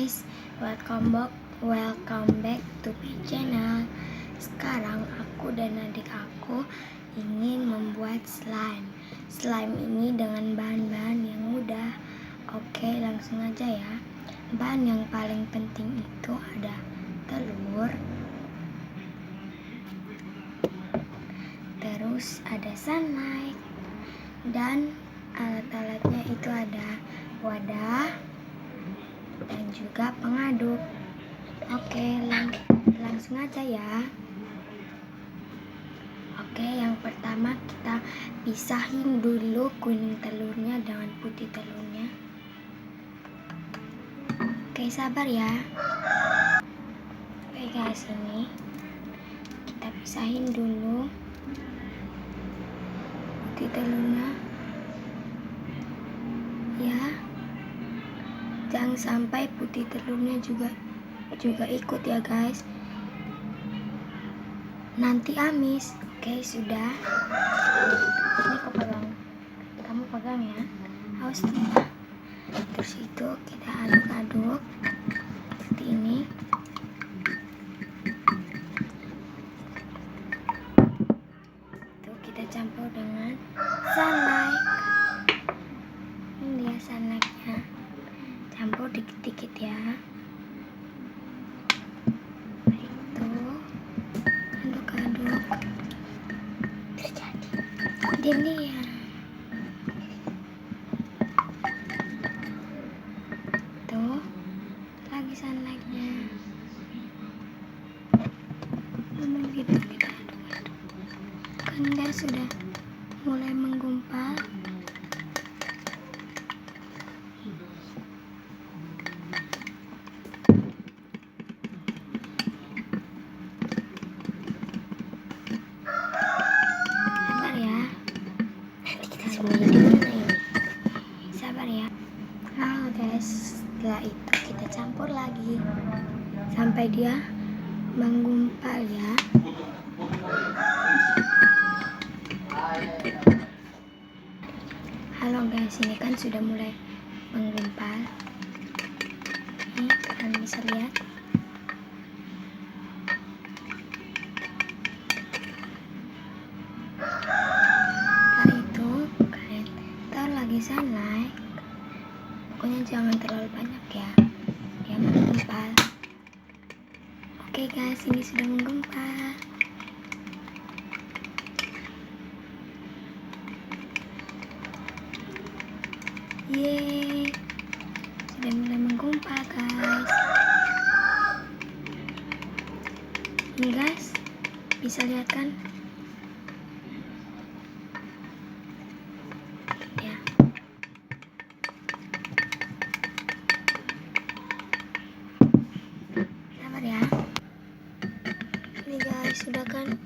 guys, welcome back to my channel. Sekarang aku dan adik aku ingin membuat slime. Slime ini dengan bahan-bahan yang mudah. Oke, langsung aja ya. Bahan yang paling penting itu ada telur, terus ada sunlight, dan alat-alatnya itu ada wadah dan juga pengaduk. Oke, langsung aja ya. Oke, yang pertama kita pisahin dulu kuning telurnya dengan putih telurnya. Oke, sabar ya. Oke guys, ini kita pisahin dulu putih telurnya ya. Jangan sampai putih telurnya juga ikut ya guys, nanti amis. Oke, sudah. Ini kamu pegang ya, awas tumpah. Terus itu kita aduk-aduk seperti ini. Itu kita campur dengan sunlight. Ini dia sunlightnya, campur dikit-dikit ya. Itu aduk-aduk terjadi. Ini ya. Tuh, lagi sunlightnya. Gitu kita aduk-aduk. Kan dia sudah mulai menggumpal. Sabar ya. Nah guys, setelah itu kita campur lagi sampai dia menggumpal ya. Halo guys, ini kan sudah mulai menggumpal. Ini kalian bisa lihat. Sunlight, pokoknya jangan terlalu banyak ya, dia menggumpal. Oke guys, ini sudah menggumpal. Yeay, sudah mulai menggumpal guys. Ini guys, bisa lihat kan? Ini guys, sudah kan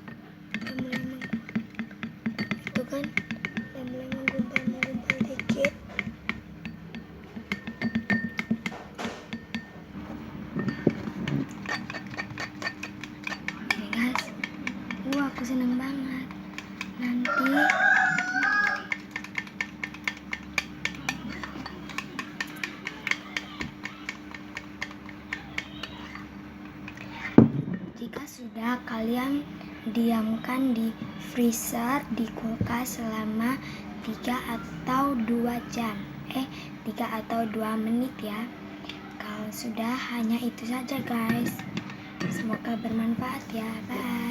udah mulai itu kan udah mulai menggumpal dikit. Oke guys, aku seneng banget. Nanti jika sudah, kalian diamkan di freezer, di kulkas selama 3 atau 2 jam. 3 atau 2 menit ya. Kalau sudah, hanya itu saja guys. Semoga bermanfaat ya. Bye.